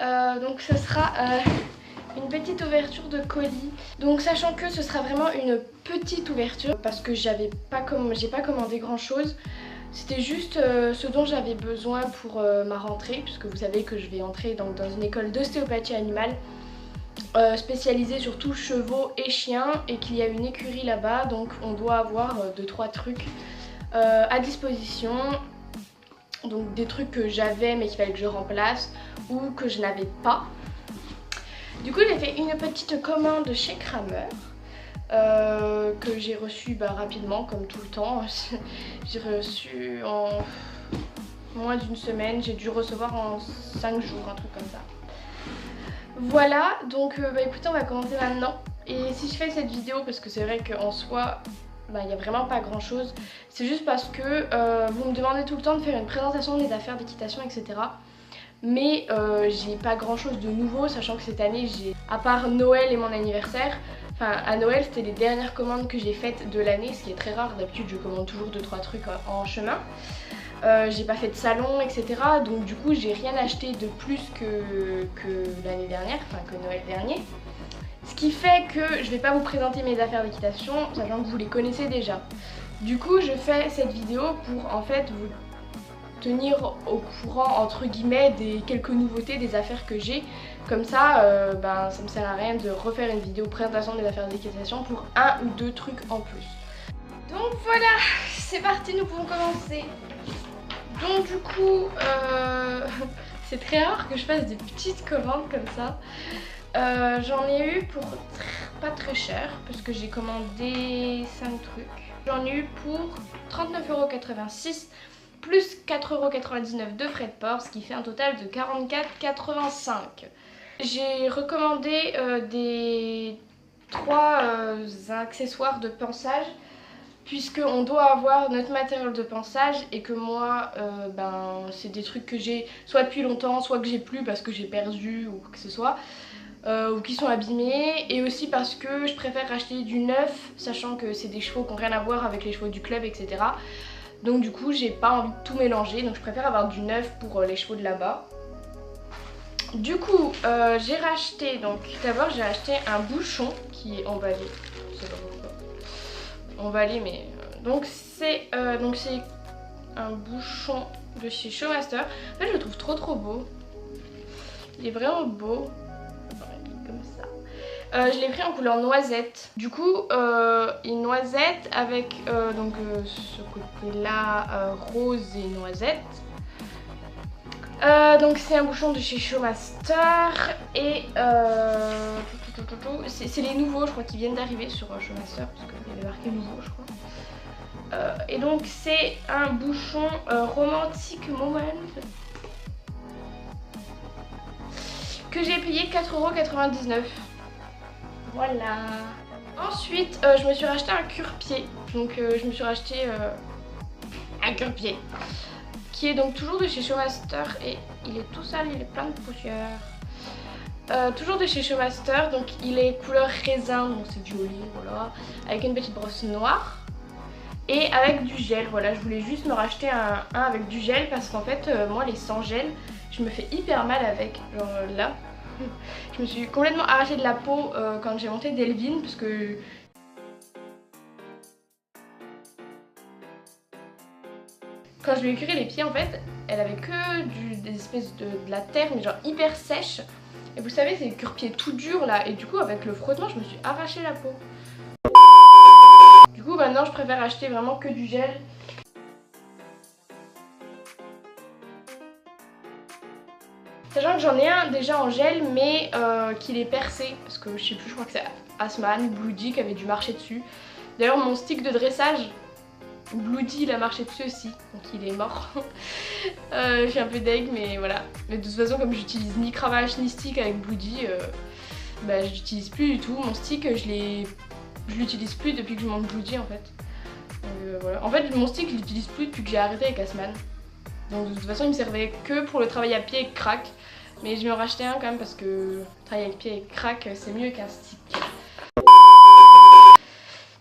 Donc ce sera une petite ouverture de colis. Donc sachant que ce sera vraiment une petite ouverture parce que j'ai pas commandé grand chose. C'était juste ce dont j'avais besoin pour ma rentrée, puisque vous savez que je vais entrer donc dans une école d'ostéopathie animale spécialisée surtout chevaux et chiens, et qu'il y a une écurie là-bas, donc on doit avoir 2-3 trucs à disposition. Donc des trucs que j'avais mais qu'il fallait que je remplace ou que je n'avais pas. Du coup j'ai fait une petite commande chez Kramer. Que j'ai reçu rapidement comme tout le temps. J'ai reçu en moins d'une semaine, j'ai dû recevoir en 5 jours, un truc comme ça. Voilà, donc écoutez, on va commencer maintenant. Et si je fais cette vidéo, parce que c'est vrai qu'en soi il n'y a vraiment pas grand chose, c'est juste parce que vous me demandez tout le temps de faire une présentation des affaires d'équitation, etc. Mais j'ai pas grand chose de nouveau, sachant que cette année j'ai, à part Noël et mon anniversaire, enfin à Noël c'était les dernières commandes que j'ai faites de l'année, ce qui est très rare, d'habitude je commande toujours 2-3 trucs en chemin. J'ai pas fait de salon, etc. Donc du coup j'ai rien acheté de plus que l'année dernière, enfin que Noël dernier. Ce qui fait que je vais pas vous présenter mes affaires d'équitation, sachant que vous les connaissez déjà. Du coup je fais cette vidéo pour en fait vous tenir au courant entre guillemets des quelques nouveautés des affaires que j'ai. Comme ça, ça me sert à rien de refaire une vidéo présentation des affaires d'équitation pour 1 ou 2 trucs en plus. Donc voilà, c'est parti, nous pouvons commencer. Donc du coup, c'est très rare que je fasse des petites commandes comme ça. J'en ai eu pour pas très cher parce que j'ai commandé 5 trucs. J'en ai eu pour 39,86 € plus 4,99 € de frais de port, ce qui fait un total de 44,85 €. J'ai recommandé des 3 accessoires de pansage, puisqu'on doit avoir notre matériel de pansage et que moi, c'est des trucs que j'ai soit depuis longtemps, soit que j'ai plus parce que j'ai perdu ou quoi que ce soit, ou qui sont abîmés, et aussi parce que je préfère acheter du neuf, sachant que c'est des chevaux qui n'ont rien à voir avec les chevaux du club, etc. Donc du coup j'ai pas envie de tout mélanger, donc je préfère avoir du neuf pour les chevaux de là-bas. Du coup j'ai racheté, donc d'abord j'ai acheté un bouchon qui est emballé, je sais pas pourquoi, emballé mais donc c'est un bouchon de chez Showmaster. En fait je le trouve trop beau, il est vraiment beau. Comme ça. Je l'ai pris en couleur noisette. Du coup, une noisette avec ce côté-là rose et noisette. Donc c'est un bouchon de chez Showmaster et c'est les nouveaux, je crois, qui viennent d'arriver sur Showmaster parce qu'il y avait marqué nouveau, je crois. Et donc c'est un bouchon romantique moment que j'ai payé 4,99 €. Voilà. Ensuite, je me suis racheté un cure-pied. Donc je me suis racheté un cure-pied qui est donc toujours de chez Showmaster et il est tout sale, il est plein de poussière. Toujours de chez Showmaster, donc il est couleur raisin, donc c'est joli, voilà, avec une petite brosse noire et avec du gel. Voilà, je voulais juste me racheter un avec du gel parce qu'en fait moi les sans gel je me fais hyper mal avec, genre là je me suis complètement arraché de la peau quand j'ai monté Delvin, parce que quand je lui ai curé les pieds en fait elle avait que des espèces de la terre mais genre hyper sèche, et vous savez c'est des cure-pieds tout durs là, et du coup avec le frottement je me suis arraché la peau. Du coup maintenant je préfère acheter vraiment que du gel. Sachant que j'en ai un déjà en gel mais qu'il est percé, parce que je sais plus, je crois que c'est Asman, Bloody qui avait dû marcher dessus. D'ailleurs mon stick de dressage, Bloody il a marché dessus aussi, donc il est mort. Je suis un peu deg mais voilà. Mais de toute façon comme j'utilise ni cravache ni stick avec Bloody, je l'utilise plus du tout. Mon stick je l'utilise plus depuis que je monte Bloody en fait. Donc, voilà. En fait mon stick je l'utilise plus depuis que j'ai arrêté avec Asman. Donc de toute façon il me servait que pour le travail à pied et crack. Mais je vais en racheter un quand même parce que travailler avec pied et crack c'est mieux qu'un stick.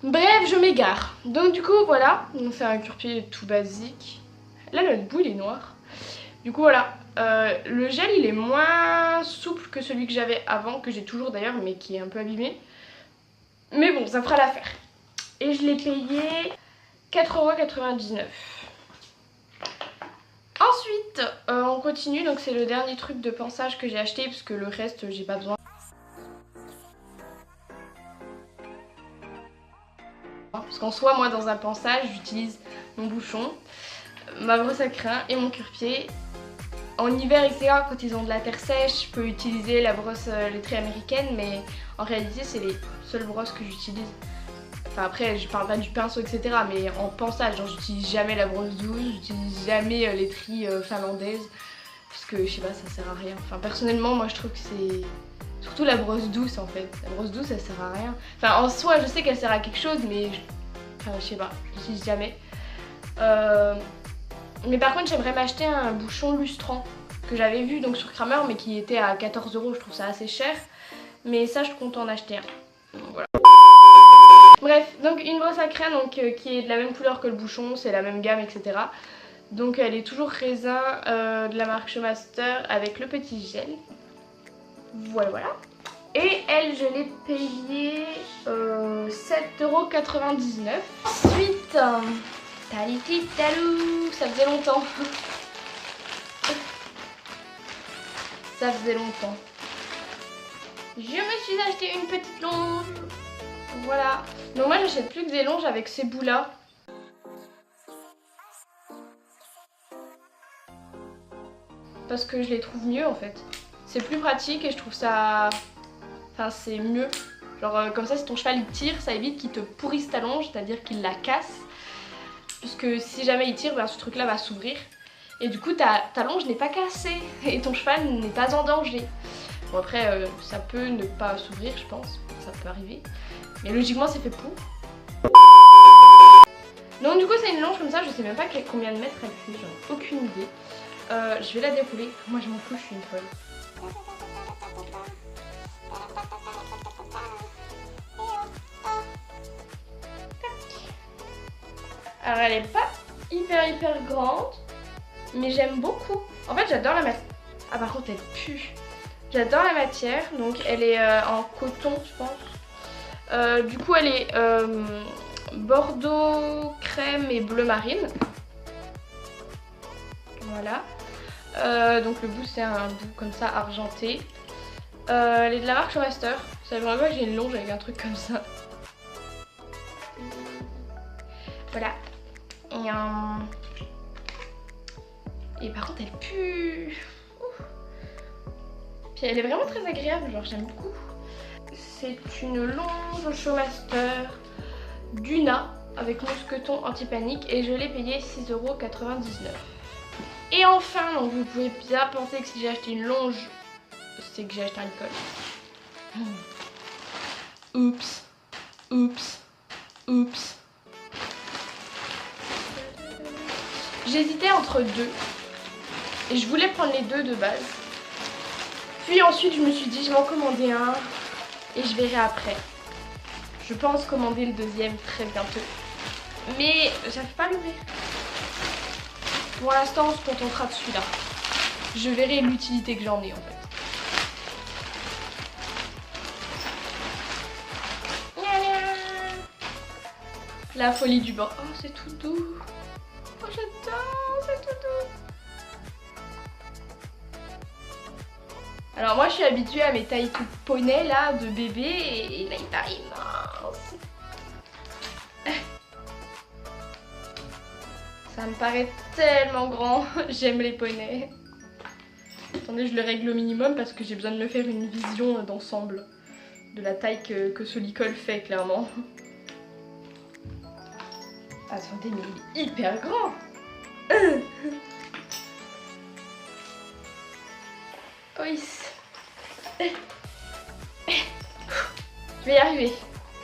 Bref, je m'égare. Donc du coup voilà, c'est un cure-pied tout basique. Là le bout il est noir. Du coup voilà, le gel il est moins souple que celui que j'avais avant, que j'ai toujours d'ailleurs, mais qui est un peu abîmé. Mais bon, ça fera l'affaire. Et je l'ai payé 4,99 €. Ensuite, on continue, donc c'est le dernier truc de pansage que j'ai acheté parce que le reste, j'ai pas besoin. Parce qu'en soi, moi, dans un pansage, j'utilise mon bouchon, ma brosse à crin et mon cure-pied. En hiver, etc., quand ils ont de la terre sèche, je peux utiliser la brosse lettrée américaine, mais en réalité, c'est les seules brosses que j'utilise. Enfin après, je parle pas du pinceau, etc., mais en pansage, genre j'utilise jamais la brosse douce, j'utilise jamais l'étrie finlandaise, parce que je sais pas, ça sert à rien. Enfin personnellement, moi je trouve que c'est... Surtout la brosse douce en fait. La brosse douce, elle sert à rien. Enfin en soi, je sais qu'elle sert à quelque chose, mais... Enfin je sais pas, j'utilise jamais. Mais par contre, j'aimerais m'acheter un bouchon lustrant que j'avais vu donc sur Kramer, mais qui était à 14 €, je trouve ça assez cher. Mais ça, je compte en acheter un. Donc, voilà. Bref, donc une brosse à crin donc, qui est de la même couleur que le bouchon, c'est la même gamme, etc. Donc elle est toujours raisin de la marque Showmaster avec le petit gel. Voilà, voilà. Et elle, je l'ai payée 7,99 €. Ensuite, taliti talou, ça faisait longtemps. Ça faisait longtemps. Je me suis acheté une petite longe. Voilà. Donc moi j'achète plus que des longes avec ces bouts là. Parce que je les trouve mieux en fait. C'est plus pratique et je trouve ça... Enfin c'est mieux. Genre comme ça si ton cheval il tire, ça évite qu'il te pourrisse ta longe, c'est-à-dire qu'il la casse. Puisque si jamais il tire, ben, ce truc là va s'ouvrir. Et du coup ta longe n'est pas cassée et ton cheval n'est pas en danger. Bon après ça peut ne pas s'ouvrir je pense, ça peut arriver. Mais logiquement c'est fait pour. Donc du coup c'est une longe comme ça, je sais même pas combien de mètres elle fait, j'en ai aucune idée. Je vais la dérouler, moi je m'en fous, je suis une folle. Alors elle est pas hyper grande, mais j'aime beaucoup. En fait j'adore la matière. Ah par contre elle pue. J'adore la matière, donc elle est en coton je pense. Du coup elle est bordeaux, crème et bleu marine. Voilà. Donc le bout c'est un bout comme ça argenté. Elle est de la marque Showmaster. Ça vraiment pas que j'ai une longe avec un truc comme ça. Voilà. Et par contre elle pue. Puis elle est vraiment très agréable, genre j'aime beaucoup. C'est une longe Showmaster Duna avec mousqueton anti-panique et je l'ai payé 6,99 €. Et enfin, donc vous pouvez bien penser que si j'ai acheté une longe, c'est que j'ai acheté un licol. Oups, oups, oups. J'hésitais entre deux et je voulais prendre les deux de base. Puis ensuite je me suis dit je vais en commander un et je verrai après. Je pense commander le deuxième très bientôt. Mais j'arrive pas à l'ouvrir. Pour l'instant on se contentera de celui-là. Je verrai l'utilité que j'en ai en fait. La folie du bord. Oh c'est tout doux. Oh j'adore, c'est tout doux. Alors moi je suis habituée à mes tailles toutes poney là de bébé et là il est immense. Ça me paraît tellement grand, j'aime les poneys. Attendez, je le règle au minimum parce que j'ai besoin de me faire une vision d'ensemble de la taille que ce licol fait clairement. Attendez, mais il est hyper grand. Oui. Je vais y arriver,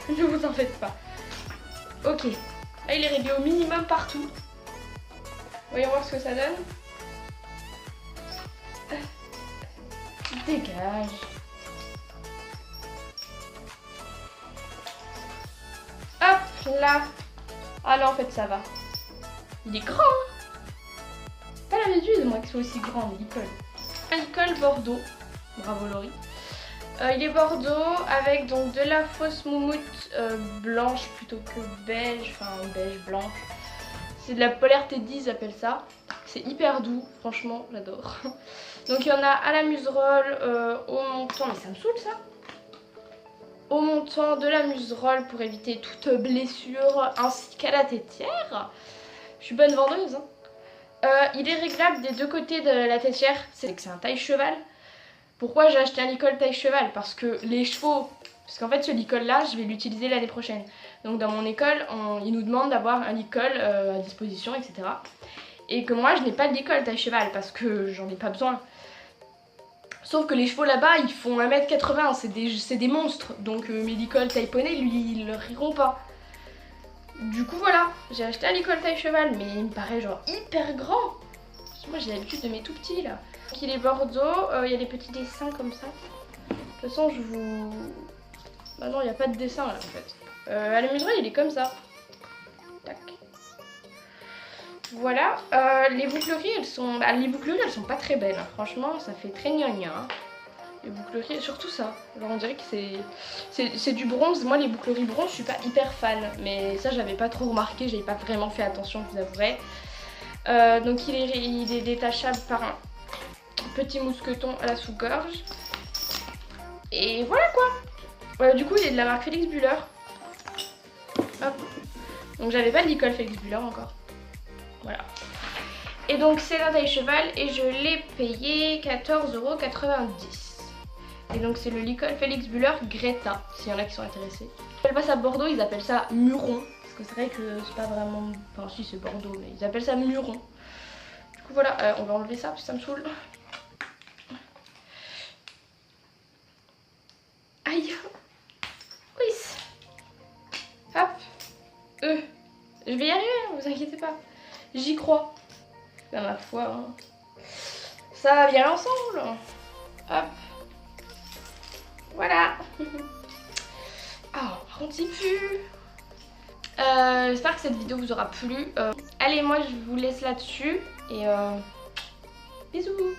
ne vous en faites pas. Ok, là il est réglé au minimum partout. Voyons voir ce que ça donne. Dégage. Hop là. Ah là en fait ça va. Il est grand hein. Pas l'habitude moi que ce soit aussi grand, mais il colle. Un licol Bordeaux. Bravo Laurie. Il est bordeaux avec donc de la fausse moumoute blanche plutôt que beige, enfin beige blanche. C'est de la polaire teddy, ils appellent ça. C'est hyper doux, franchement, j'adore. Donc il y en a à la muserolle, au montant, mais ça me saoule ça. Au montant de la muserolle pour éviter toute blessure, ainsi qu'à la tétière. Je suis bonne vendeuse. Hein. Il est réglable des deux côtés de la tétière, c'est que c'est un taille cheval. Pourquoi j'ai acheté un licol taille cheval? Parce que les chevaux, parce qu'en fait ce licol là je vais l'utiliser l'année prochaine. Donc dans mon école ils nous demandent d'avoir un licol à disposition, etc. Et que moi je n'ai pas de licol taille cheval parce que j'en ai pas besoin. Sauf que les chevaux là-bas ils font 1m80, c'est des monstres. Donc mes licols taille poney lui ils leur riront pas. Du coup voilà, j'ai acheté un licol taille cheval mais il me paraît genre hyper grand. Moi j'ai l'habitude de mes tout petits là. Donc il est bordeaux, il y a des petits dessins comme ça. De toute façon je vous... Bah non il n'y a pas de dessin là en fait. À la muserolle il est comme ça. Tac. Voilà, les boucleries elles sont... Bah, les boucleries elles sont pas très belles, hein. Franchement ça fait très gnangna. Hein. Les boucleries, surtout ça. Alors on dirait que c'est du bronze. Moi les boucleries bronze je suis pas hyper fan. Mais ça j'avais pas trop remarqué, j'avais pas vraiment fait attention je vous avouerai. Donc il est détachable par un petit mousqueton à la sous-gorge. Et voilà quoi. Du coup il est de la marque Félix Buller. Hop. Donc j'avais pas de licol Félix Buller encore. Voilà. Et donc c'est la taille cheval et je l'ai payé 14,90 €. Et donc c'est le licol Félix Buller Greta, s'il y en a qui sont intéressés. Ils appellent pas ça Bordeaux, ils appellent ça Muron. Parce que c'est vrai que c'est pas vraiment... Enfin si c'est Bordeaux, mais ils appellent ça Muron. Du coup voilà, on va enlever ça parce que ça me saoule. Aïe. Oui. Hop. Je vais y arriver, ne vous inquiétez pas. J'y crois. Dans ma foi. Hein. Ça va bien ensemble. Hop. Voilà. Ah, par contre c'est plus. J'espère que cette vidéo vous aura plu. Allez, moi je vous laisse là-dessus. Et bisous.